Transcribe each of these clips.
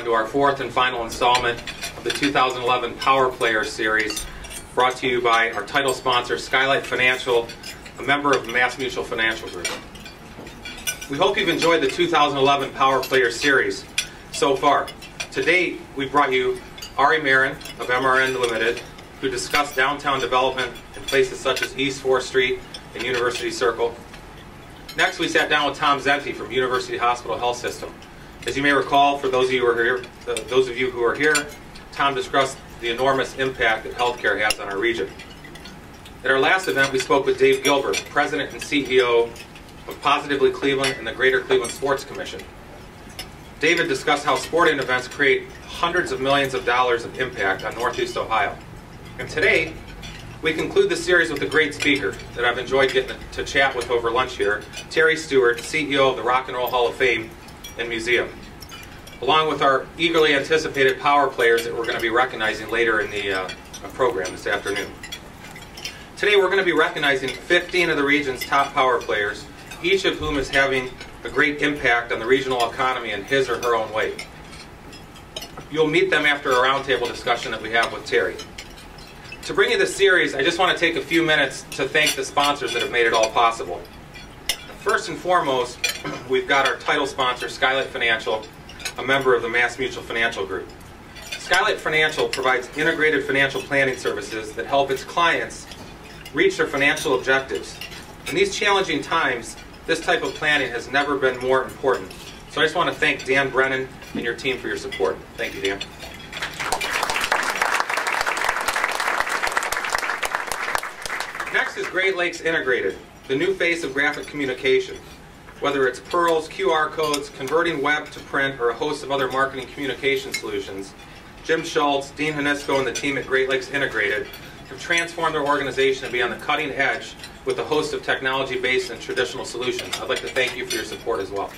to our fourth and final installment of the 2011 Power Players series, brought to you by our title sponsor, Skylight Financial, a member of the Mass Mutual Financial Group. We hope you've enjoyed the 2011 Power Players series so far. To date, we've brought you Ari Marin of MRN Limited, who discussed downtown development in places such as East 4th Street and University Circle. Next, we sat down with Tom Zenti from University Hospital Health System. As you may recall, for those of you who are here, Tom discussed the enormous impact that healthcare has on our region. At our last event, we spoke with Dave Gilbert, President and CEO of Positively Cleveland and the Greater Cleveland Sports Commission. David discussed how sporting events create hundreds of millions of dollars of impact on Northeast Ohio. And today, we conclude the series with a great speaker that I've enjoyed getting to chat with over lunch here, Terry Stewart, CEO of the Rock and Roll Hall of Fame and Museum, along with our eagerly anticipated power players that we're going to be recognizing later in the program this afternoon. Today we're going to be recognizing 15 of the region's top power players, each of whom is having a great impact on the regional economy in his or her own way. You'll meet them after a roundtable discussion that we have with Terry. To bring you this series, I just want to take a few minutes to thank the sponsors that have made it all possible. First and foremost, we've got our title sponsor, Skylight Financial, a member of the Mass Mutual Financial Group. Skylight Financial provides integrated financial planning services that help its clients reach their financial objectives. In these challenging times, this type of planning has never been more important. So I just want to thank Dan Brennan and your team for your support. Thank you, Dan. Next is Great Lakes Integrated, the new face of graphic communication. Whether it's pearls, QR codes, converting web to print, or a host of other marketing communication solutions, Jim Schultz, Dean Hanisco, and the team at Great Lakes Integrated have transformed their organization to be on the cutting edge with a host of technology-based and traditional solutions. I'd like to thank you for your support as well.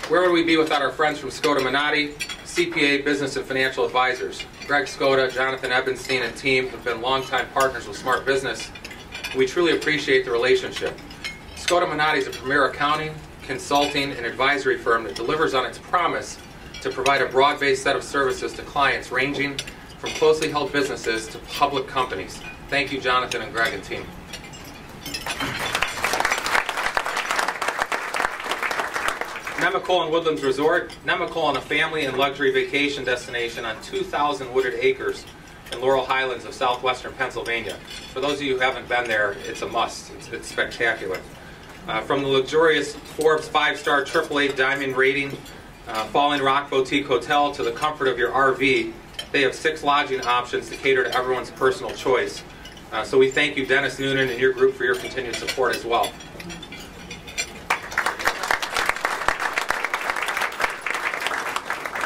Where would we be without our friends from Skoda Minotti, CPA Business and Financial Advisors? Greg Skoda, Jonathan Ebenstein, and team have been longtime partners with Smart Business. We truly appreciate the relationship. Skoda Minotti is a premier accounting, consulting, and advisory firm that delivers on its promise to provide a broad-based set of services to clients ranging from closely held businesses to public companies. Thank you, Jonathan and Greg and team. Nemacolin and Woodlands Resort. Nemacolin, a family and luxury vacation destination on 2,000 wooded acres in Laurel Highlands of southwestern Pennsylvania. For those of you who haven't been there, it's a must. It's spectacular. From the luxurious Forbes 5-star AAA diamond rating, Falling Rock Boutique Hotel to the comfort of your RV, they have 6 lodging options to cater to everyone's personal choice. So we thank you, Dennis Noonan, and your group for your continued support as well.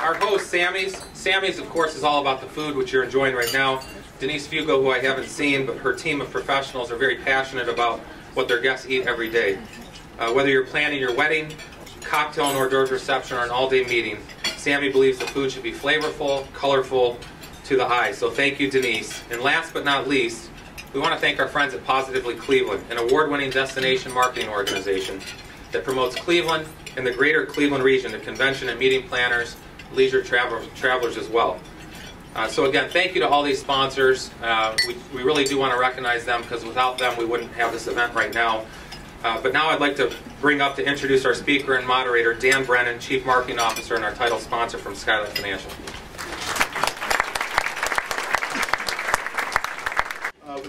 Our host, Sammy's. Sammy's, of course, is all about the food, which you're enjoying right now. Denise Fugo, who I haven't seen, but her team of professionals are very passionate about what their guests eat every day. Whether you're planning your wedding, cocktail and hors d'oeuvre reception, or an all-day meeting, Sammy believes the food should be flavorful, colorful, to the eye. So thank you, Denise. And last but not least, we want to thank our friends at Positively Cleveland, an award-winning destination marketing organization that promotes Cleveland and the greater Cleveland region to convention and meeting planners, leisure travelers as well. So again, thank you to all these sponsors. We really do want to recognize them because without them we wouldn't have this event right now. But now I'd like to bring up to introduce our speaker and moderator, Dan Brennan, Chief Marketing Officer and our title sponsor from Skylight Financial.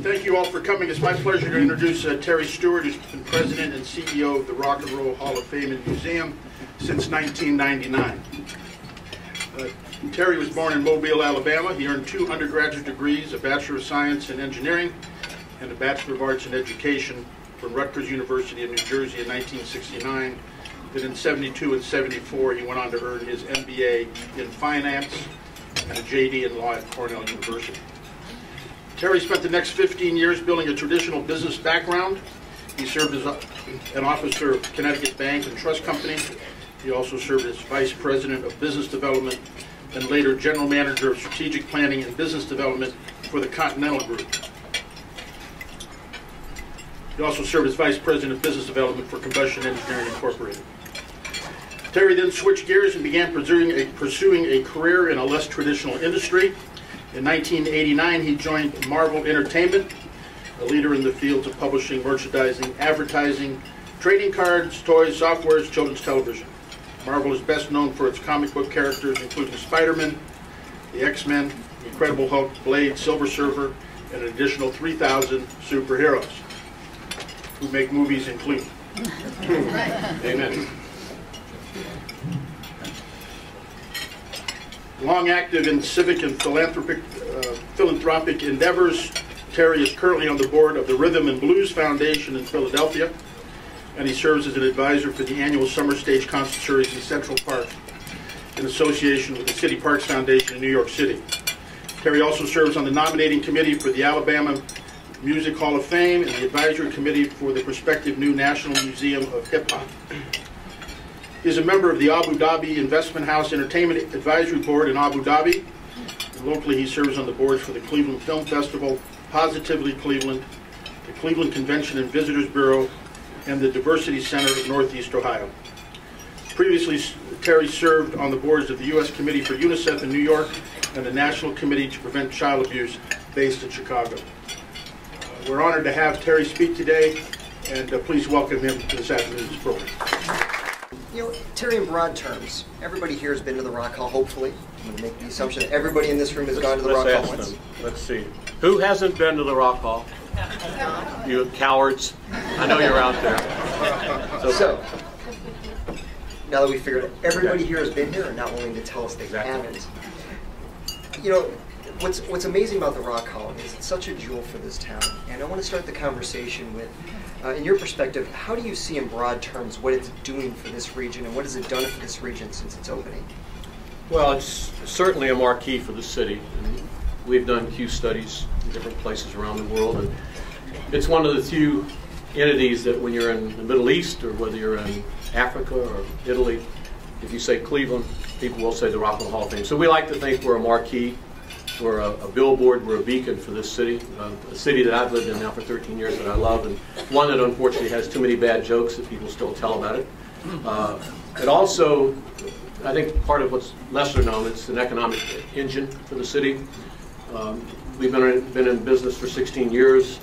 Thank you all for coming. It's my pleasure to introduce Terry Stewart, who's been President and CEO of the Rock and Roll Hall of Fame and Museum since 1999. Terry was born in Mobile, Alabama. He earned 2 undergraduate degrees, a Bachelor of Science in Engineering and a Bachelor of Arts in Education from Rutgers University of New Jersey in 1969. Then in 72 and 74, he went on to earn his MBA in Finance and a JD in Law at Cornell University. Terry spent the next 15 years building a traditional business background. He served as an officer of Connecticut Bank and Trust Company. He also served as Vice President of Business Development and later General Manager of Strategic Planning and Business Development for the Continental Group. He also served as Vice President of Business Development for Combustion Engineering Incorporated. Terry then switched gears and began pursuing a career in a less traditional industry. In 1989, he joined Marvel Entertainment, a leader in the fields of publishing, merchandising, advertising, trading cards, toys, softwares, children's television. Marvel is best known for its comic book characters, including Spider-Man, the X-Men, the Incredible Hulk, Blade, Silver Surfer, and an additional 3,000 superheroes who make movies in Cleveland. Amen. Long active in civic and philanthropic endeavors, Terry is currently on the board of the Rhythm and Blues Foundation in Philadelphia, and he serves as an advisor for the annual Summer Stage Concert Series in Central Park in association with the City Parks Foundation in New York City. Terry also serves on the nominating committee for the Alabama Music Hall of Fame and the advisory committee for the prospective new National Museum of Hip Hop. He is a member of the Abu Dhabi Investment House Entertainment Advisory Board in Abu Dhabi. And locally, he serves on the boards for the Cleveland Film Festival, Positively Cleveland, the Cleveland Convention and Visitors Bureau, and the Diversity Center of Northeast Ohio. Previously, Terry served on the boards of the U.S. Committee for UNICEF in New York and the National Committee to Prevent Child Abuse based in Chicago. We're honored to have Terry speak today, and please welcome him to this afternoon's program. You know, Terry, in broad terms, everybody here has been to the Rock Hall, hopefully. I'm going to make the assumption that everybody in this room has gone to the Rock Hall once. Let's see. Who hasn't been to the Rock Hall? You cowards. I know you're out there. So, now that we figured it, everybody here has been here and not willing to tell us they haven't. You know, what's amazing about the Rock Hall is it's such a jewel for this town. And I want to start the conversation with, in your perspective, how do you see in broad terms what it's doing for this region and what has it done for this region since its opening? Well, it's certainly a marquee for the city. And we've done Q studies in different places around the world, and it's one of the few entities that when you're in the Middle East or whether you're in Africa or Italy, if you say Cleveland, people will say the Rock Hall of Fame. So we like to think we're a marquee, we're a billboard, we're a beacon for this city, a city that I've lived in now for 13 years that I love, and one that unfortunately has too many bad jokes that people still tell about it. It also, I think part of what's lesser known, it's an economic engine for the city. We've been in business for 16 years,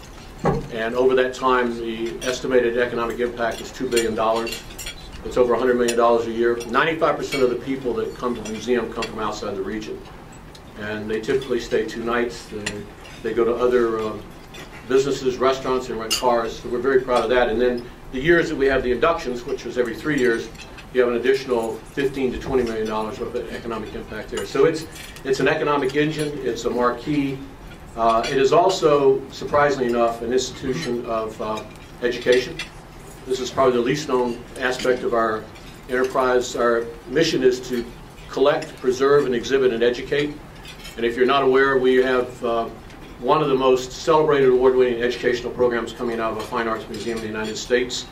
and over that time, the estimated economic impact is $2 billion. It's over $100 million a year. 95% of the people that come to the museum come from outside the region, and they typically stay 2 nights. They go to other businesses, restaurants, and rent cars, so we're very proud of that. And then the years that we have the inductions, which was every 3 years, you have an additional $15 to $20 million worth of economic impact there. So it's an economic engine, it's a marquee. It is also, surprisingly enough, an institution of education. This is probably the least known aspect of our enterprise. Our mission is to collect, preserve, and exhibit and educate. And if you're not aware, we have one of the most celebrated award-winning educational programs coming out of a fine arts museum in the United States.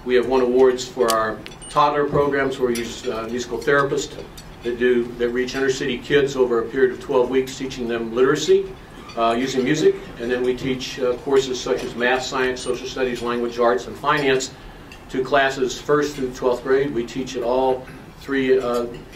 We have won awards for our toddler programs where we use musical therapists that reach inner city kids over a period of 12 weeks, teaching them literacy using music. And then we teach courses such as math, science, social studies, language arts, and finance to classes 1st through 12th grade. We teach at all 3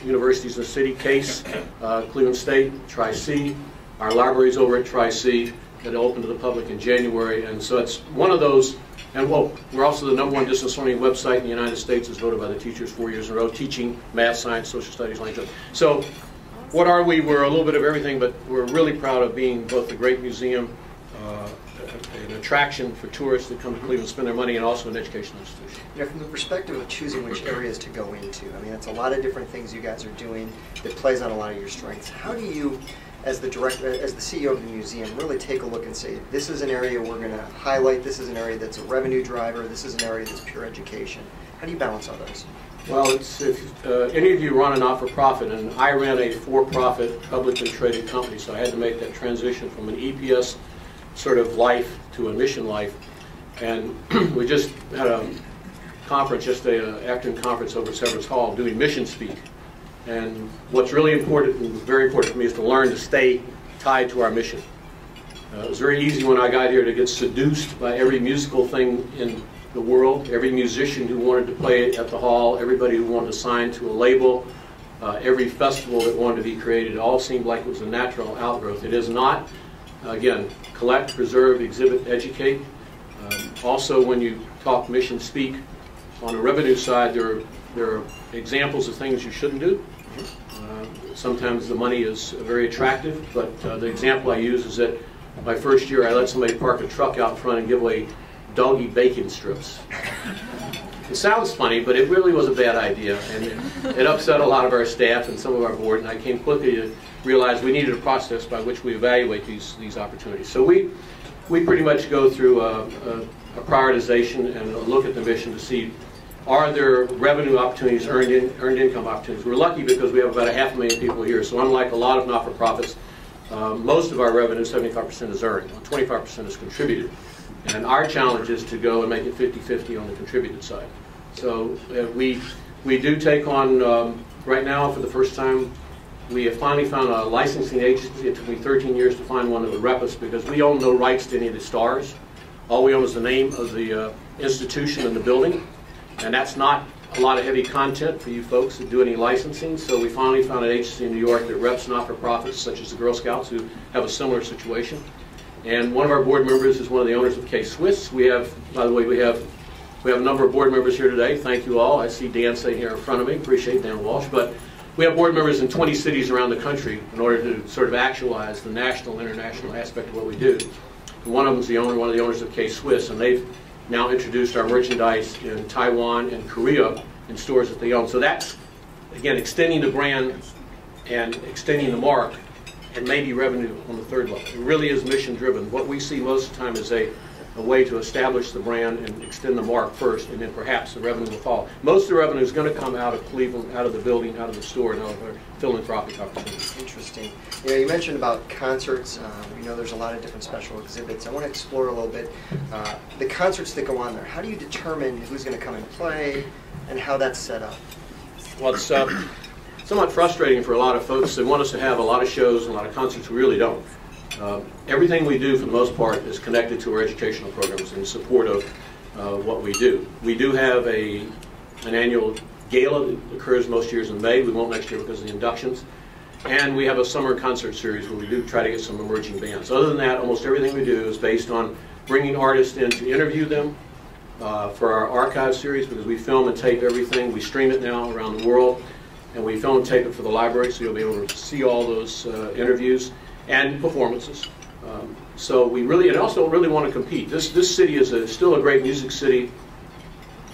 universities in the city, Case, Cleveland State, Tri-C. Our library's over at Tri-C that opened to the public in January. And so it's one of those. And we're also the #1 distance learning website in the United States, as voted by the teachers 4 years in a row, teaching math, science, social studies, language. So what are we? We're a little bit of everything, but we're really proud of being both a great museum, an attraction for tourists that come to Cleveland, spend their money, and also an educational institution. You know, from the perspective of choosing which areas to go into, I mean, it's a lot of different things you guys are doing that plays on a lot of your strengths. How do you, as the director, as the CEO of the museum, really take a look and say, this is an area we're going to highlight, this is an area that's a revenue driver, this is an area that's pure education? How do you balance all those? Well, if any of you run a not-for-profit, and I ran a for-profit, publicly traded company, so I had to make that transition from an EPS sort of life to a mission life. And we just had a conference yesterday, an afternoon conference over at Severance Hall, doing mission speak. And what's really important and very important for me is to learn to stay tied to our mission. It was very easy when I got here to get seduced by every musical thing in the world, every musician who wanted to play at the hall, everybody who wanted to sign to a label, every festival that wanted to be created. It all seemed like it was a natural outgrowth. It is not. Again, collect, preserve, exhibit, educate. Also, when you talk mission speak, on the revenue side, there are examples of things you shouldn't do. Sometimes the money is very attractive, but the example I use is that my first year I let somebody park a truck out front and give away doggy bacon strips. It sounds funny, but it really was a bad idea, and it upset a lot of our staff and some of our board, and I came quickly to realize we needed a process by which we evaluate these opportunities. So we pretty much go through a prioritization and a look at the mission to see, are there revenue opportunities, earned income opportunities? We're lucky because we have about 500,000 people here, so unlike a lot of not-for-profits, most of our revenue, 75%, is earned, 25% is contributed. And our challenge is to go and make it 50-50 on the contributed side. So we do take on, right now for the first time, we have finally found a licensing agency. It took me 13 years to find one that would rep us because we own no rights to any of the stars. All we own is the name of the institution and the building. And that's not a lot of heavy content for you folks that do any licensing. So we finally found an agency in New York that reps not-for-profits such as the Girl Scouts who have a similar situation. And one of our board members is one of the owners of K-Swiss. We have, by the way, we have a number of board members here today. Thank you all. I see Dan sitting here in front of me. Appreciate Dan Walsh. But we have board members in 20 cities around the country in order to sort of actualize the national, international aspect of what we do. And one of them is one of the owners of K-Swiss, and they've now introduced our merchandise in Taiwan and Korea in stores that they own. So that's, again, extending the brand and extending the mark and maybe revenue on the third level. It really is mission driven. What we see most of the time is a way to establish the brand and extend the mark first, and then perhaps the revenue will follow. Most of the revenue is going to come out of Cleveland, out of the building, out of the store, and out of our philanthropic opportunities. Interesting. You know, you mentioned about concerts. We know there's a lot of different special exhibits. I want to explore a little bit the concerts that go on there. How do you determine who's going to come and play, and how that's set up? Well, it's somewhat frustrating for a lot of folks. They want us to have a lot of shows and a lot of concerts. We really don't. Everything we do, for the most part, is connected to our educational programs in support of what we do. We do have an annual gala that occurs most years in May. We won't next year because of the inductions. And we have a summer concert series where we do try to get some emerging bands. Other than that, almost everything we do is based on bringing artists in to interview them for our archive series, because we film and tape everything. We stream it now around the world, and we film and tape it for the library, so you'll be able to see all those interviews and performances. So we really, and also really want to compete. This city is still a great music city,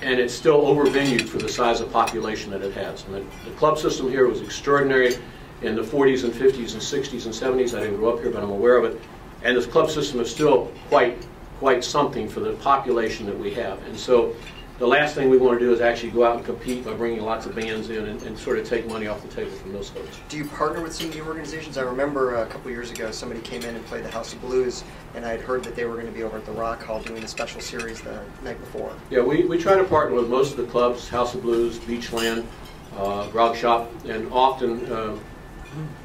and it's still over-venued for the size of population that it has. And the club system here was extraordinary in the 40s and 50s and 60s and 70s. I didn't grow up here, but I'm aware of it. And this club system is still quite something for the population that we have. And so the last thing we want to do is actually go out and compete by bringing lots of bands in and sort of take money off the table from those folks. Do you partner with some of the organizations? I remember a couple years ago somebody came in and played the House of Blues, and I had heard that they were going to be over at the Rock Hall doing a special series the night before. Yeah, we try to partner with most of the clubs, House of Blues, Beachland, Grog Shop, and often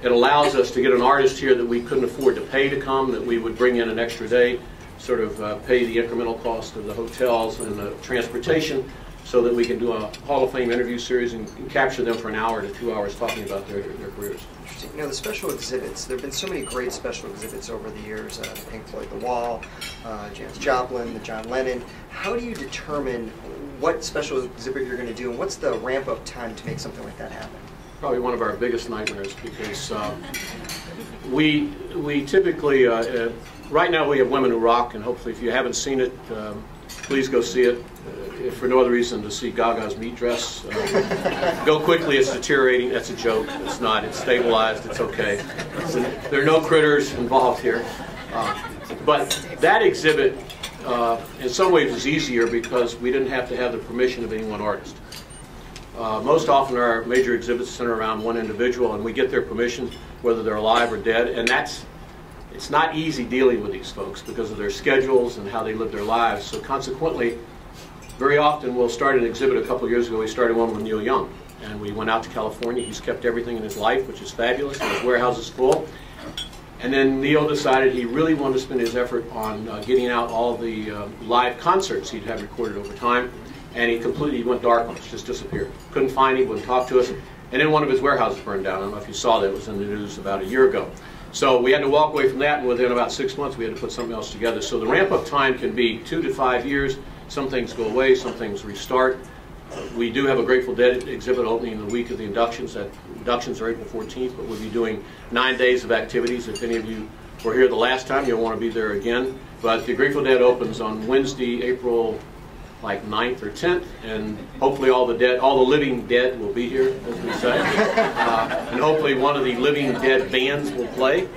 it allows us to get an artist here that we couldn't afford to pay to come, that we would bring in an extra day, sort of pay the incremental cost of the hotels and the transportation, so that we can do a Hall of Fame interview series and capture them for an hour to 2 hours talking about their careers. Interesting. You know, the special exhibits, there have been so many great special exhibits over the years, the Pink Floyd The Wall, Janis Joplin, the John Lennon. How do you determine what special exhibit you're going to do, and what's the ramp-up time to make something like that happen? Probably one of our biggest nightmares, because we typically, right now we have Women Who Rock, and hopefully if you haven't seen it, please go see it. If for no other reason to see Gaga's meat dress. Go quickly, it's deteriorating. That's a joke. It's not. It's stabilized. It's okay. There are no critters involved here. But that exhibit, in some ways, is easier because we didn't have to have the permission of any one artist. Most often our major exhibits center around one individual, and we get their permission whether they're alive or dead, and it's not easy dealing with these folks because of their schedules and how they live their lives. So consequently, very often we'll start an exhibit. A couple of years ago we started one with Neil Young, and we went out to California. He's kept everything in his life, which is fabulous, and his warehouse is full. And then Neil decided he really wanted to spend his effort on getting out all the live concerts he'd had recorded over time. And he completely went dark on us, just disappeared. Couldn't find him, wouldn't talk to us. And then one of his warehouses burned down. I don't know if you saw that, it was in the news about a year ago. So we had to walk away from that, and within about 6 months we had to put something else together. So the ramp-up time can be 2 to 5 years. Some things go away, some things restart. We do have a Grateful Dead exhibit opening the week of the inductions. Inductions are April 14th, but we'll be doing 9 days of activities. If any of you were here the last time, you'll want to be there again. But the Grateful Dead opens on Wednesday, April 9th or 10th, and hopefully all the living dead will be here, as we say. And hopefully one of the living dead bands will play.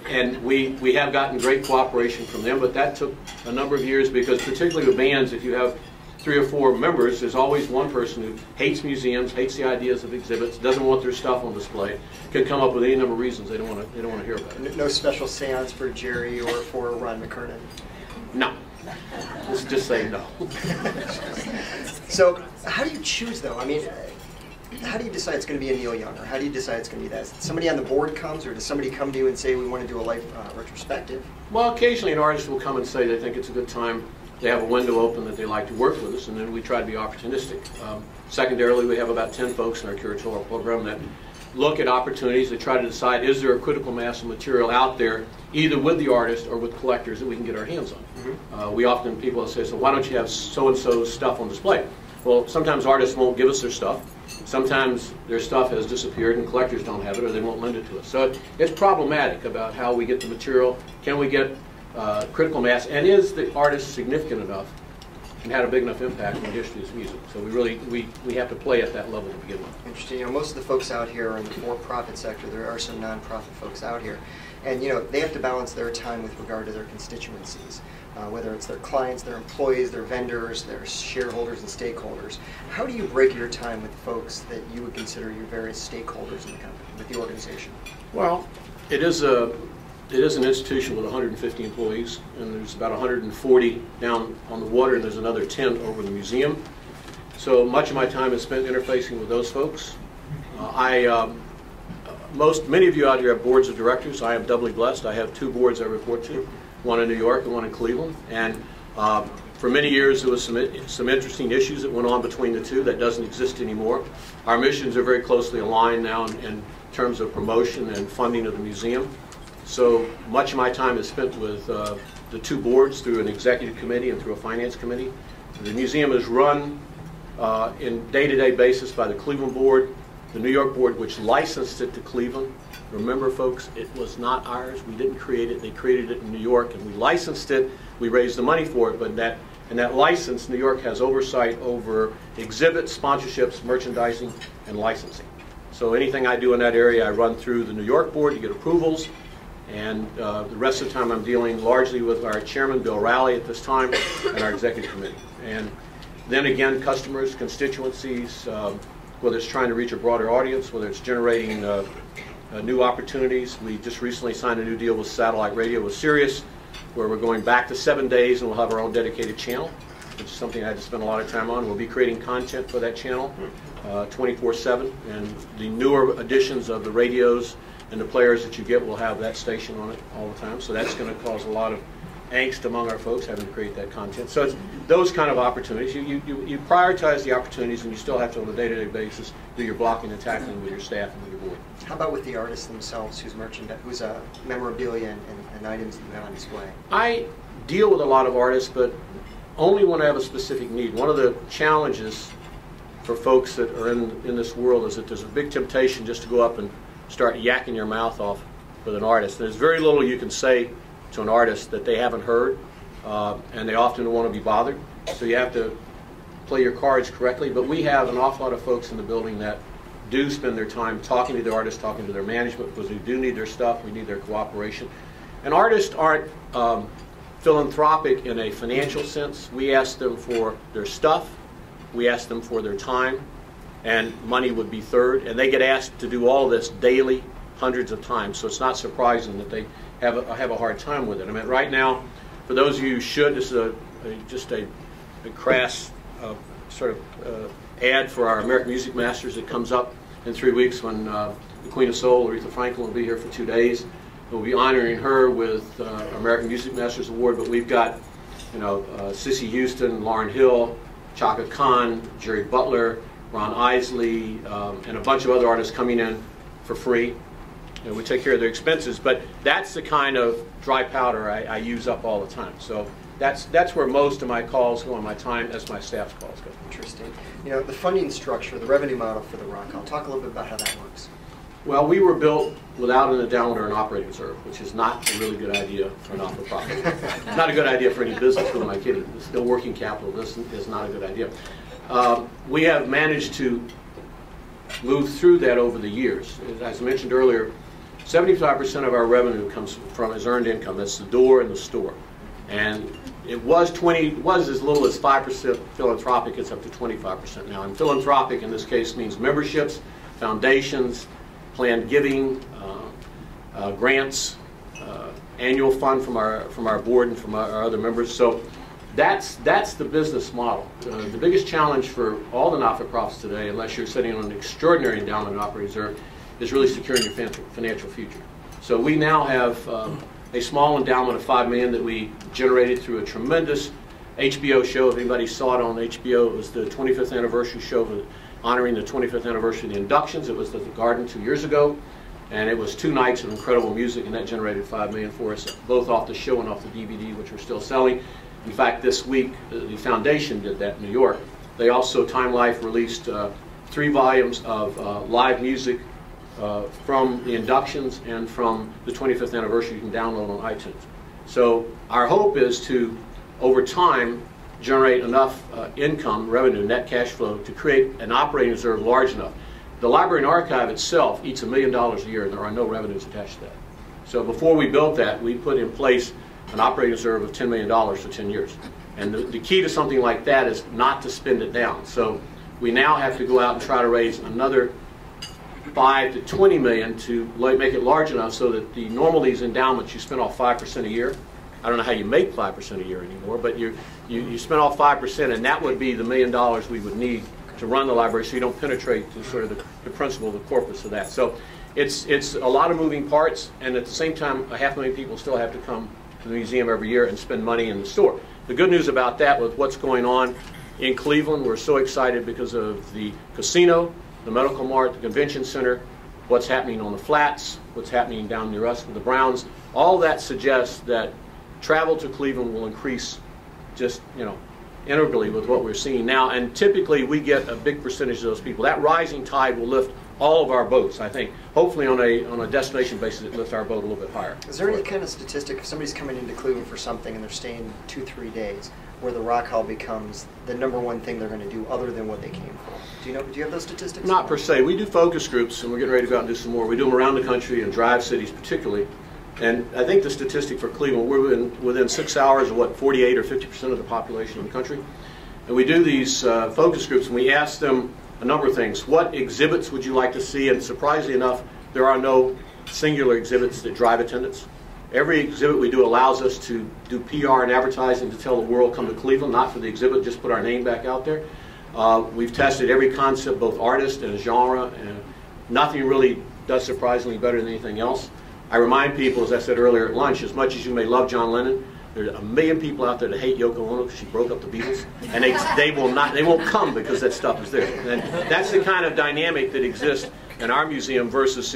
And we have gotten great cooperation from them, but that took a number of years because particularly with bands, if you have 3 or 4 members, there's always one person who hates museums, hates the ideas of exhibits, doesn't want their stuff on display, can come up with any number of reasons they don't want to hear about it. No special seance for Jerry or for Ron McKernan? No. Let's just say no. So how do you choose, though? I mean, how do you decide it's going to be a Neil Young, or how do you decide it's going to be that? Somebody on the board comes, or does somebody come to you and say, we want to do a life retrospective? Well, occasionally an artist will come and say they think it's a good time. They have a window open that they like to work with us, and then we try to be opportunistic. Secondarily, we have about 10 folks in our curatorial program that look at opportunities. They try to decide, is there a critical mass of material out there, either with the artist or with collectors that we can get our hands on. Mm-hmm. We often, people say, so why don't you have so-and-so's stuff on display? Well, sometimes artists won't give us their stuff. Sometimes their stuff has disappeared and collectors don't have it, or they won't lend it to us. So it's problematic about how we get the material. Can we get critical mass, and is the artist significant enough and had a big enough impact on the history of his music? So we have to play at that level to begin with. Interesting. You know, most of the folks out here are in the for-profit sector. There are some non-profit folks out here, and you know they have to balance their time with regard to their constituencies, whether it's their clients, their employees, their vendors, their shareholders and stakeholders. How do you break your time with the folks that you would consider your various stakeholders in the company, with the organization? Well, it is an institution with 150 employees, and there's about 140 down on the water, and there's another 10 over the museum. So much of my time is spent interfacing with those folks. Many of you out here have boards of directors. I am doubly blessed. I have 2 boards I report to, one in New York and one in Cleveland. And for many years there was some interesting issues that went on between the two that doesn't exist anymore. Our missions are very closely aligned now in terms of promotion and funding of the museum. So much of my time is spent with the 2 boards through an executive committee and through a finance committee. The museum is run in day-to-day basis by the Cleveland board, the New York board, which licensed it to Cleveland. Remember, folks, it was not ours. We didn't create it. They created it in New York, and we licensed it. We raised the money for it, but in that license, New York has oversight over exhibits, sponsorships, merchandising, and licensing. So anything I do in that area, I run through the New York board to get approvals. And the rest of the time I'm dealing largely with our chairman, Bill Rowley, at this time, and our executive committee. And then again, customers, constituencies, whether it's trying to reach a broader audience, whether it's generating new opportunities. We just recently signed a new deal with satellite radio with Sirius, where we're going back to 7 days and we'll have our own dedicated channel, which is something I had to spend a lot of time on. We'll be creating content for that channel 24/7, and the newer editions of the radios and the players that you get will have that station on it all the time. So that's going to cause a lot of angst among our folks having to create that content. So it's those kind of opportunities. You prioritize the opportunities, and you still have to, on a day-to-day basis, do your blocking and tackling with your staff and with your board. How about with the artists themselves, whose memorabilia and items that you have on display? I deal with a lot of artists, but only when I have a specific need. One of the challenges for folks that are in this world is that there's a big temptation just to go up and start yakking your mouth off with an artist. There's very little you can say to an artist that they haven't heard, and they often don't want to be bothered. So you have to play your cards correctly. But we have an awful lot of folks in the building that do spend their time talking to the artists, talking to their management, because we do need their stuff, we need their cooperation. And artists aren't philanthropic in a financial sense. We ask them for their stuff, we ask them for their time, and money would be third. And they get asked to do all of this daily, hundreds of times. So it's not surprising that they have a hard time with it. I mean, right now, for those of you who should, this is just a crass sort of ad for our American Music Masters that comes up in 3 weeks when the Queen of Soul, Aretha Franklin, will be here for 2 days. We'll be honoring her with American Music Masters Award, but we've got, Cissy Houston, Lauryn Hill, Chaka Khan, Jerry Butler, Ron Isley, and a bunch of other artists coming in for free. We take care of their expenses, but that's the kind of dry powder I use up all the time. So that's where most of my calls go, and my time as my staff's calls go. Interesting. The funding structure, the revenue model for the Rock Hall. Talk a little bit about how that works. Well, we were built without an endowment or an operating reserve, which is not a really good idea for a not-for-profit. Not a good idea for any business, who am I kidding? It's no working capital. This is not a good idea. We have managed to move through that over the years. As I mentioned earlier, 75% of our revenue comes from as earned income. That's the door and the store. And it was as little as 5% philanthropic. It's up to 25% now. And philanthropic in this case means memberships, foundations, planned giving, grants, annual fund from our board and from our other members. So that's the business model. The biggest challenge for all the not-for-profits today, unless you're sitting on an extraordinary endowment and operating reserve, is really securing your financial future. So we now have a small endowment of $5 million that we generated through a tremendous HBO show. If anybody saw it on HBO, it was the 25th anniversary show honoring the 25th anniversary of the Inductions. It was at the Garden 2 years ago, and it was 2 nights of incredible music, and that generated $5 million for us, both off the show and off the DVD, which we're still selling. In fact, this week, the foundation did that in New York. They also, Time Life, released 3 volumes of live music from the Inductions and from the 25th anniversary. You can download on iTunes. So our hope is to, over time, generate enough income, revenue, net cash flow to create an operating reserve large enough. The library and archive itself eats $1 million a year, and there are no revenues attached to that. So before we built that, we put in place an operating reserve of $10 million for 10 years. And the key to something like that is not to spend it down. So we now have to go out and try to raise another $5 to $20 million to make it large enough so that the normal these endowments, you spend off 5% a year. I don't know how you make 5% a year anymore, but you spend off 5%, and that would be the $1 million we would need to run the library, so you don't penetrate to sort of the principle, the corpus of that. So it's a lot of moving parts, and at the same time, 500,000 people still have to come to the museum every year and spend money in the store. The good news about that, with what's going on in Cleveland, we're so excited because of the casino, the medical mart, the convention center, what's happening on the flats, what's happening down near us with the Browns. All that suggests that travel to Cleveland will increase just, integrally with what we're seeing now. And typically we get a big percentage of those people. That rising tide will lift all of our boats, I think. Hopefully on a destination basis, it lifts our boat a little bit higher. Is there any kind of statistic, if somebody's coming into Cleveland for something and they're staying 2-3 days, where the Rock Hall becomes the #1 thing they're going to do other than what they came for? Do you have those statistics? Not per se. We do focus groups, and we're getting ready to go out and do some more. We do them around the country and drive cities particularly. And I think the statistic for Cleveland, we're within 6 hours of 48 or 50% of the population of the country. And we do these focus groups, and we ask them a number of things. What exhibits would you like to see? And surprisingly enough, there are no singular exhibits that drive attendance. Every exhibit we do allows us to do PR and advertising to tell the world, come to Cleveland, not for the exhibit, just put our name back out there. We've tested every concept, both artist and genre, and nothing really does surprisingly better than anything else. I remind people, as I said earlier at lunch, as much as you may love John Lennon, there's 1 million people out there that hate Yoko Ono because she broke up the Beatles, and they won't come because that stuff is there. And that's the kind of dynamic that exists in our museum versus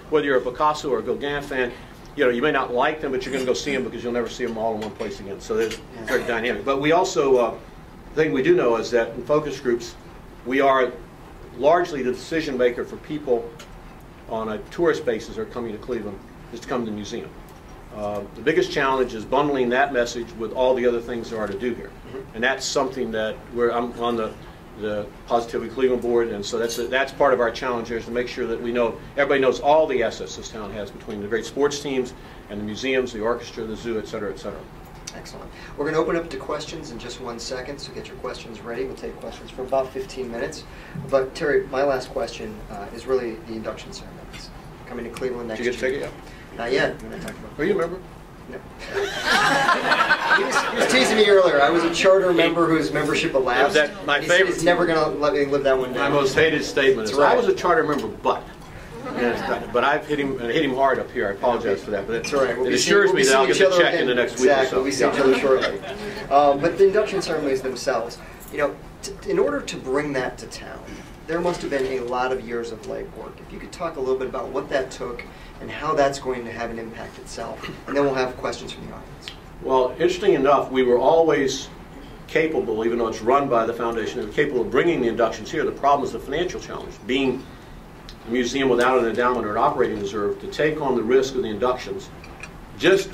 whether you're a Picasso or a Gauguin fan, you may not like them, but you're going to go see them because you'll never see them all in one place again. So there's very dynamic. But we also, the thing we do know is that in focus groups, we are largely the decision maker for people on a tourist basis who are coming to Cleveland, is to come to the museum. The biggest challenge is bundling that message with all the other things there are to do here. And that's something that I'm on the Positively Cleveland board, and so that's part of our challenge here, is to make sure that everybody knows all the assets this town has between the great sports teams and the museums, the orchestra, the zoo, et cetera, et cetera. Excellent. We're going to open up to questions in just 1 second, so get your questions ready. We'll take questions for about 15 minutes. But Terry, my last question is really the induction ceremonies. Coming to Cleveland next year. Did you get a ticket yet? Not yet. I'm going to talk about. Are you a member? No. he was teasing me earlier. I was a charter member whose membership elapsed. My favorite. He's never going to let me live that one down. My most hated statement is, right. I was a charter member, but. But I've hit him hard up here. I apologize for that. But That's all right. it assures me that I'll get the check in the next week or so. Exactly. We'll see each other shortly. But the induction ceremonies themselves, you know, in order to bring that to town, there must have been a lot of years of legwork. If you could talk a little bit about what that took and how that's going to have an impact itself, and then we'll have questions from the audience. Well, interesting enough, we were always capable, even though it's run by the foundation, we were capable of bringing the inductions here. The problem is the financial challenge. Being a museum without an endowment or an operating reserve, to take on the risk of the inductions, just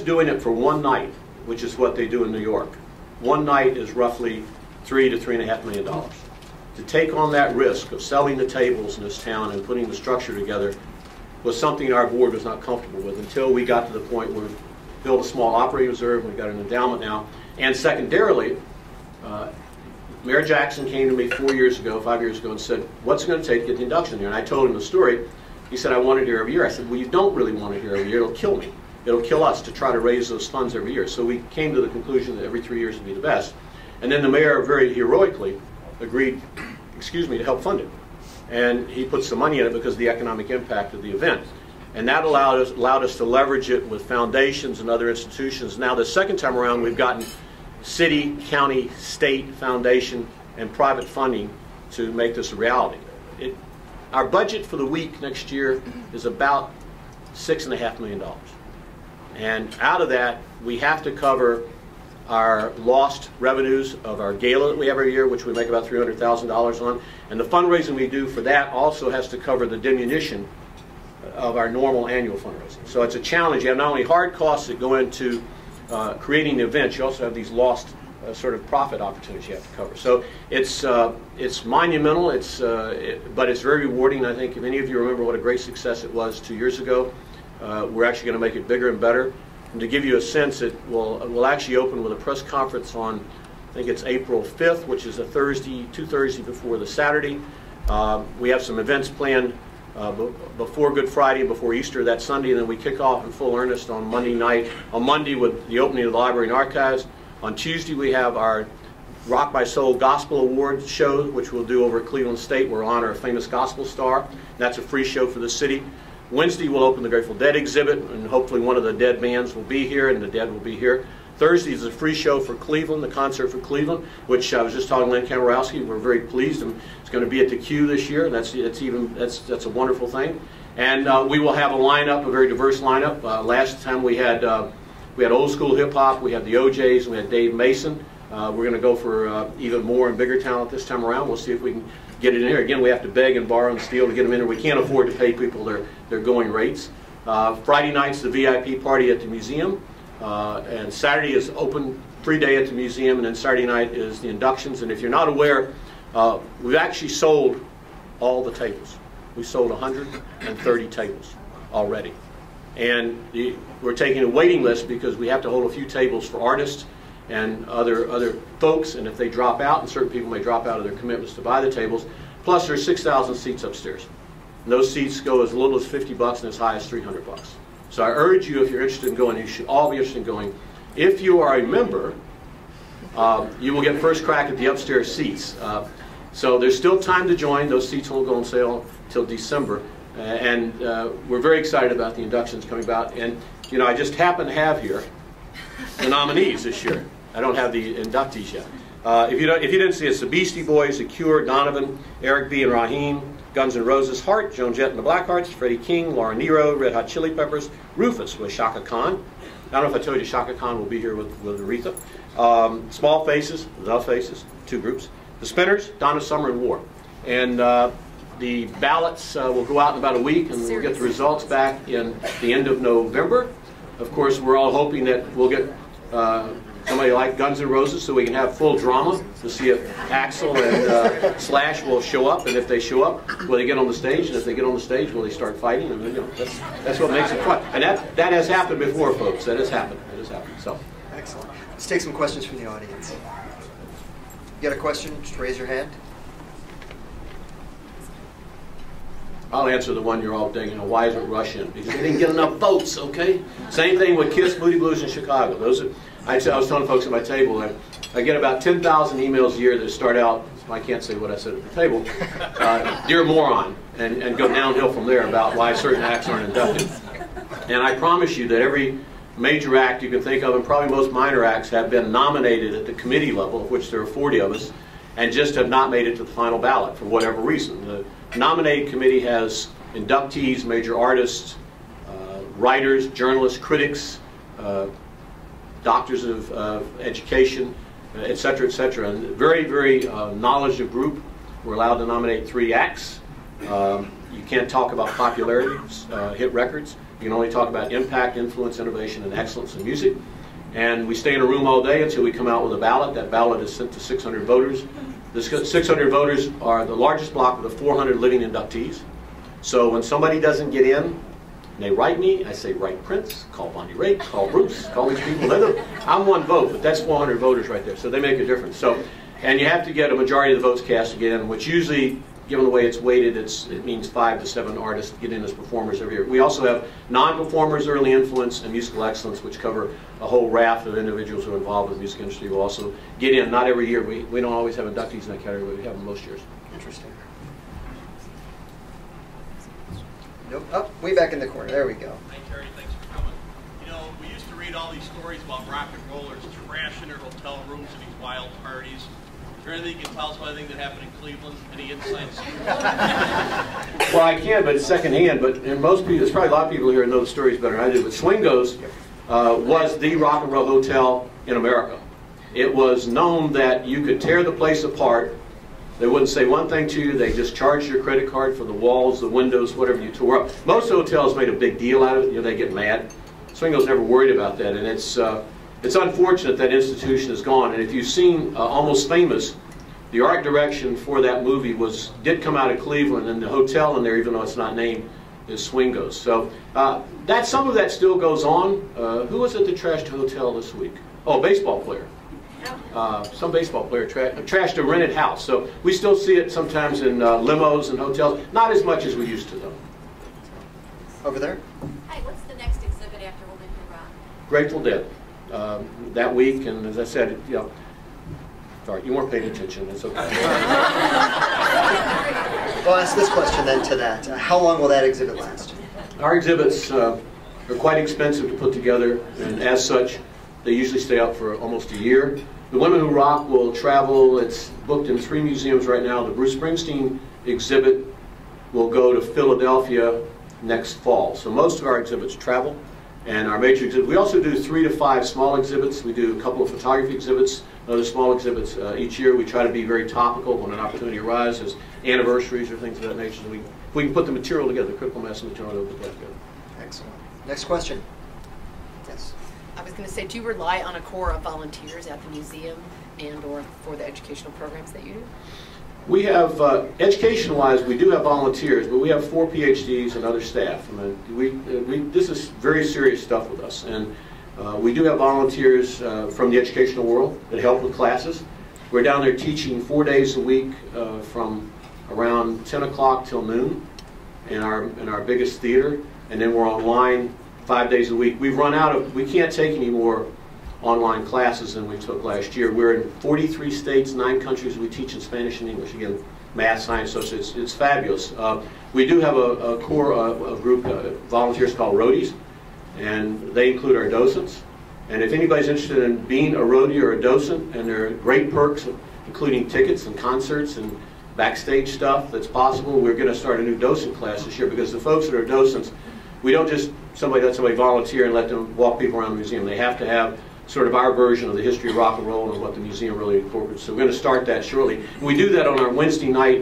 doing it for one night, which is what they do in New York. One night is roughly $3 to $3.5 million. To take on that risk of selling the tables in this town and putting the structure together was something our board was not comfortable with until we got to the point where we built a small operating reserve, we've got an endowment now. And secondarily, Mayor Jackson came to me 5 years ago, and said, what's it going to take to get the induction here? And I told him the story. He said, I want it here every year. I said, well, you don't really want it here every year. It'll kill me. It'll kill us to try to raise those funds every year. So we came to the conclusion that every 3 years would be the best. And then the mayor very heroically agreed, to help fund it. And he put some money in it because of the economic impact of the event. And that allowed us to leverage it with foundations and other institutions. Now the second time around, we've gotten city, county, state, foundation, and private funding to make this a reality. Our budget for the week next year is about $6.5 million. And out of that, we have to cover our lost revenues of our gala that we have every year, which we make about $300,000 on. And the fundraising we do for that also has to cover the diminution of our normal annual fundraising. So it's a challenge. You have not only hard costs that go into creating the events, you also have these lost sort of profit opportunities you have to cover. So it's monumental, but it's very rewarding. I think if any of you remember what a great success it was 2 years ago, we're actually going to make it bigger and better. And to give you a sense, it will actually open with a press conference on, I think it's April 5th, which is a Thursday, 2 Thursdays before the Saturday. We have some events planned before Good Friday and before Easter that Sunday, and then we kick off in full earnest on Monday night. On Monday with the opening of the Library and Archives. On Tuesday we have our Rock My Soul Gospel Awards show, which we'll do over at Cleveland State. We'll honor a famous gospel star. That's a free show for the city. Wednesday we'll open the Grateful Dead exhibit, and hopefully one of the Dead bands will be here, and the Dead will be here. Thursday is a free show for Cleveland, the concert for Cleveland, which I was just talking to Lynn Kamarowski. We're very pleased. It's going to be at the Q this year. That's a wonderful thing. And we will have a lineup, a very diverse lineup. Last time we had old school hip hop, we had the OJs, and we had Dave Mason. We're going to go for even more and bigger talent this time around. We'll see if we can get it in here. Again, we have to beg and borrow and steal to get them in here. We can't afford to pay people their going rates. Friday night's the VIP party at the museum. And Saturday is open free day at the museum, and then Saturday night is the inductions. And if you're not aware, we've actually sold all the tables. We sold 130 tables already. And we're taking a waiting list because we have to hold a few tables for artists and other folks, and if they drop out, and certain people may drop out of their commitments to buy the tables, plus there's 6,000 seats upstairs. And those seats go as little as $50 and as high as $300. So I urge you, if you're interested in going, you should all be interested in going. If you are a member, you will get first crack at the upstairs seats. So there's still time to join. Those seats won't go on sale till December. And we're very excited about the inductions coming about. And you know, I just happen to have here the nominees this year. I don't have the inductees yet. If you didn't see it, it's the Beastie Boys, the Cure, Donovan, Eric B. and Raheem, Guns N' Roses, Heart, Joan Jett and the Blackhearts, Freddie King, Laura Nero, Red Hot Chili Peppers, Rufus with Shaka Khan. I don't know if I told you Shaka Khan will be here with Aretha. Small Faces, The Faces, 2 groups. The Spinners, Donna Summer and War. And the ballots will go out in about a week, and we'll get the results back in the end of November. Of course, we're all hoping that we'll get somebody like Guns N' Roses so we can have full drama to see if Axl and Slash will show up, and if they show up, will they get on the stage? And if they get on the stage, will they start fighting? And, you know, that's what makes it fun. And that has happened before, folks. That has happened. That has happened. So. Excellent. Let's take some questions from the audience. You got a question? Just raise your hand. I'll answer the one you're all thinking, why isn't Rush in? Because they didn't get enough votes, okay? Same thing with Kiss Moody Blues in Chicago. I was telling folks at my table, I get about 10,000 emails a year that start out, I can't say what I said at the table, dear moron, and go downhill from there about why certain acts aren't inducted. And I promise you that every major act you can think of, and probably most minor acts, have been nominated at the committee level, of which there are 40 of us, and just have not made it to the final ballot for whatever reason. The nominating committee has inductees, major artists, writers, journalists, critics, doctors of education, et cetera, et cetera. And very, very knowledgeable group. We're allowed to nominate 3 acts. You can't talk about popularity, hit records. You can only talk about impact, influence, innovation, and excellence in music. And we stay in a room all day until we come out with a ballot. That ballot is sent to 600 voters. The 600 voters are the largest block of the 400 living inductees. So when somebody doesn't get in, and they write me, I say, write Prince, call Bonnie Raitt, call Bruce, call these people. I'm one vote, but that's 400 voters right there, so they make a difference. So, and you have to get a majority of the votes cast to get in, which usually, given the way it's weighted, it means 5 to 7 artists get in as performers every year. We also have non-performers, early influence, and musical excellence, which cover a whole raft of individuals who are involved with the music industry who also get in. Not every year. We don't always have inductees in that category, but we have them most years. Interesting. Nope. Oh, way back in the corner. There we go. Hi, Terry. Thanks for coming. You know, we used to read all these stories about rock and rollers trashing their hotel rooms at these wild parties. Is there anything you can tell us about anything that happened in Cleveland? Any insights? Well, I can, but it's secondhand. But and most people, there's probably a lot of people here who know the stories better than I do. But Swingo's was the rock and roll hotel in America. It was known that you could tear the place apart. They wouldn't say one thing to you. They just charged your credit card for the walls, the windows, whatever you tore up. Most hotels made a big deal out of it. You know, they get mad. Swingo's never worried about that, and it's unfortunate that institution is gone. And if you've seen Almost Famous, the art direction for that movie did come out of Cleveland, and the hotel in there, even though it's not named, is Swingo's. So some of that still goes on. Who was at the trashed hotel this week? Oh, a baseball player. Some baseball player trashed a rented house. So we still see it sometimes in limos and hotels. Not as much as we used to, though. Over there. Hi, what's the next exhibit after Olympia Rock? Grateful Dead. That week, and as I said, you know, sorry, you weren't paying attention. It's okay. Well, I'll ask this question then to that. How long will that exhibit last? Our exhibits are quite expensive to put together, and as such, they usually stay up for almost a year. The Women Who Rock will travel. It's booked in 3 museums right now. The Bruce Springsteen exhibit will go to Philadelphia next fall. So most of our exhibits travel, and our major exhibits. We also do 3 to 5 small exhibits. We do a couple of photography exhibits, other small exhibits each year. We try to be very topical when an opportunity arises, anniversaries or things of that nature. So if we can put the material together, the critical mass of material, we'll put that together. Excellent. Next question. Yes. I was going to say, do you rely on a core of volunteers at the museum and or for the educational programs that you do? We have, education-wise, we do have volunteers, but we have 4 PhDs and other staff. I mean, this is very serious stuff with us, and we do have volunteers from the educational world that help with classes. We're down there teaching 4 days a week from around 10 o'clock till noon in our biggest theater, and then we're online 5 days a week. We've run out of, we can't take any more online classes than we took last year. We're in 43 states, 9 countries. We teach in Spanish and English. Again, math, science, social. It's fabulous. We do have a core a group of volunteers called roadies, and they include our docents. And if anybody's interested in being a roadie or a docent, and there are great perks, including tickets and concerts and backstage stuff that's possible, we're going to start a new docent class this year, because the folks that are docents, we don't just let somebody volunteer and let them walk people around the museum. They have to have sort of our version of the history of rock and roll and what the museum really incorporates. So we're going to start that shortly. And we do that on our Wednesday night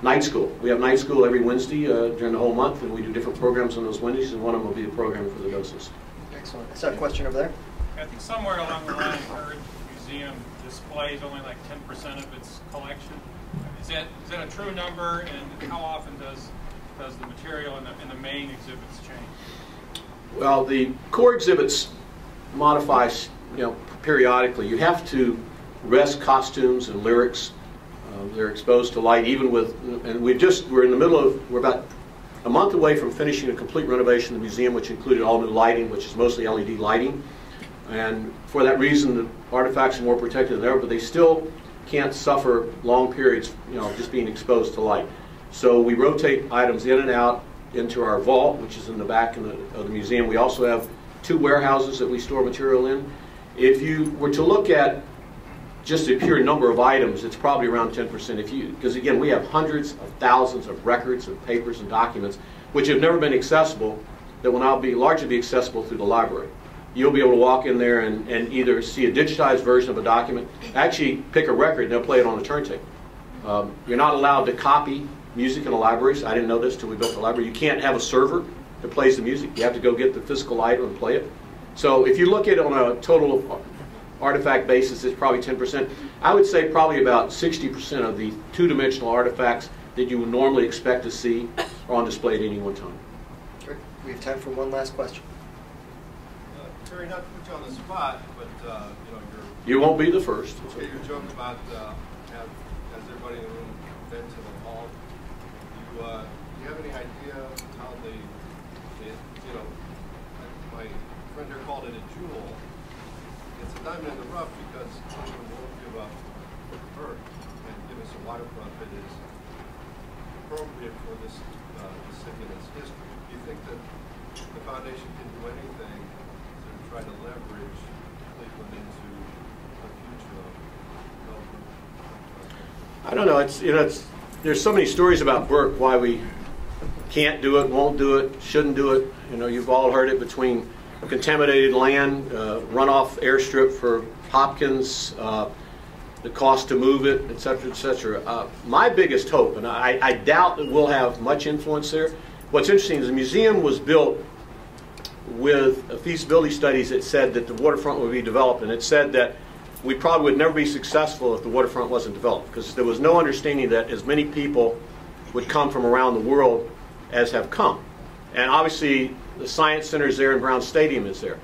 night school. We have night school every Wednesday during the whole month, and we do different programs on those Wednesdays, and one of them will be a program for the docents. Excellent. Is that a question over there? I think somewhere along the line I heard the museum displays only like 10% of its collection. Is that a true number, and how often does the material in the main exhibits change? Well, the core exhibits modify, periodically. You have to rest costumes and lyrics. They're exposed to light, even with, and we're about a month away from finishing a complete renovation of the museum, which included all new lighting, which is mostly LED lighting. And for that reason, the artifacts are more protected than ever, but they still can't suffer long periods, just being exposed to light. So we rotate items in and out into our vault, which is in the back of the museum. We also have 2 warehouses that we store material in. If you were to look at just the pure number of items, it's probably around 10%. Because again, we have hundreds of thousands of records and papers and documents which have never been accessible, that will now largely be accessible through the library. You'll be able to walk in there and either see a digitized version of a document, actually pick a record and they'll play it on a turntable. You're not allowed to copy music in the libraries. I didn't know this till we built the library. You can't have a server that plays the music. You have to go get the physical item and play it. So if you look at it on a total artifact basis, it's probably 10%. I would say probably about 60% of the 2-dimensional artifacts that you would normally expect to see are on display at any one time. Great. We have time for one last question. Terry, not to put you on the spot, but you won't be the first. Your joke about has everybody in the room been to the hall? Do you have any idea how my friend here called it a jewel. It's a diamond in the rough because I'm going to give up Earth and give us a waterfront that is appropriate for this city and its history. Do you think that the foundation can do anything to try to leverage Cleveland into a future of development? I don't know. There's so many stories about Burke, why we can't do it, won't do it, shouldn't do it. You've all heard it between contaminated land, runoff airstrip for Hopkins, the cost to move it, et cetera, et cetera. My biggest hope, and I doubt that we'll have much influence there. What's interesting is the museum was built with a feasibility studies that said that the waterfront would be developed, and it said that we probably would never be successful if the waterfront wasn't developed, because there was no understanding that as many people would come from around the world as have come. And obviously the Science Center is there and Brown Stadium is there.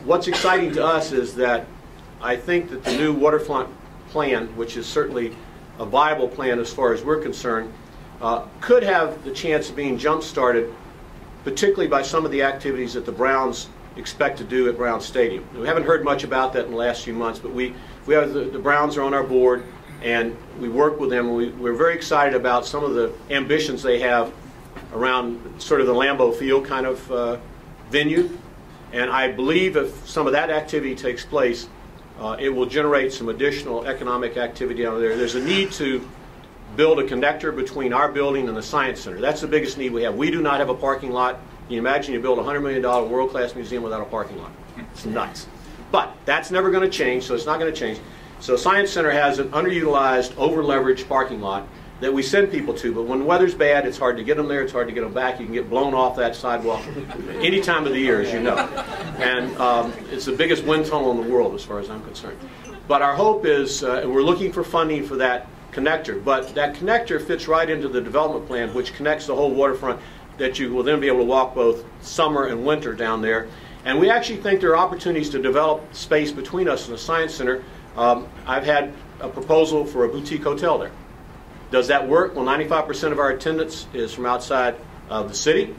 What's exciting to us is that I think that the new waterfront plan, which is certainly a viable plan as far as we're concerned, could have the chance of being jump-started, particularly by some of the activities that the Browns expect to do at Brown Stadium. We haven't heard much about that in the last few months, but we have the Browns are on our board, and we work with them. We're very excited about some of the ambitions they have around sort of the Lambeau Field kind of venue. And I believe if some of that activity takes place, it will generate some additional economic activity out there. There's a need to build a connector between our building and the Science Center. That's the biggest need we have. We do not have a parking lot. Can you imagine you build a $100 million world-class museum without a parking lot? It's nuts. But that's never going to change, so it's not going to change. So Science Center has an underutilized, over-leveraged parking lot that we send people to. But when the weather's bad, it's hard to get them there. It's hard to get them back. You can get blown off that sidewalk any time of the year, as you know. And it's the biggest wind tunnel in the world, as far as I'm concerned. But our hope is, and we're looking for funding for that connector. But that connector fits right into the development plan, which connects the whole waterfront, that you will then be able to walk both summer and winter down there. And we actually think there are opportunities to develop space between us and the Science Center. I've had a proposal for a boutique hotel there. Does that work? Well, 95% of our attendance is from outside of the city.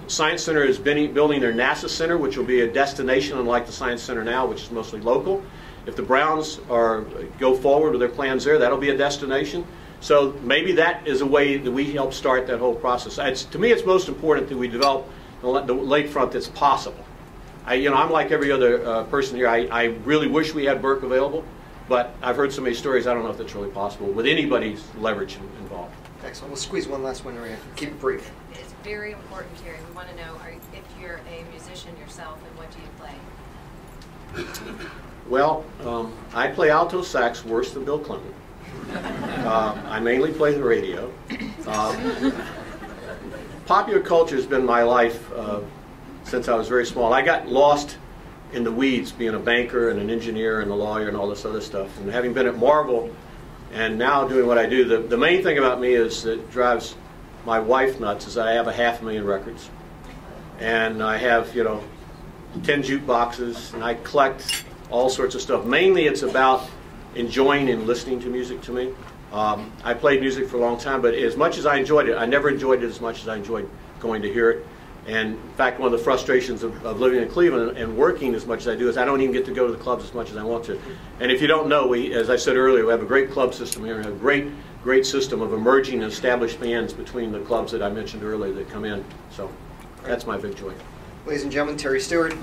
Science Center is building their NASA Center, which will be a destination unlike the Science Center now, which is mostly local. If the Browns go forward with their plans there, that'll be a destination. So maybe that is a way that we help start that whole process. To me, it's most important that we develop the lakefront that's possible. I'm like every other person here. I really wish we had Burke available, but I've heard so many stories, I don't know if that's really possible with anybody's leverage involved. Excellent. We'll squeeze one last one in. Keep it brief. It's very important, Terry. We want to know if you're a musician yourself, and what do you play? Well, I play alto sax worse than Bill Clinton. I mainly play the radio. Popular culture has been my life since I was very small. I got lost in the weeds being a banker and an engineer and a lawyer and all this other stuff. And having been at Marvel and now doing what I do, the main thing about me is that drives my wife nuts is that I have 500,000 records. And I have, 10 jukeboxes, and I collect all sorts of stuff. Mainly it's about enjoying and listening to music to me. I played music for a long time, but as much as I enjoyed it, I never enjoyed it as much as I enjoyed going to hear it. And in fact, one of the frustrations of living in Cleveland and working as much as I do is I don't even get to go to the clubs as much as I want to. And if you don't know, as I said earlier, we have a great club system here. We have a great system of emerging and established fans between the clubs that I mentioned earlier that come in. So that's my big joy. Ladies and gentlemen, Terry Stewart.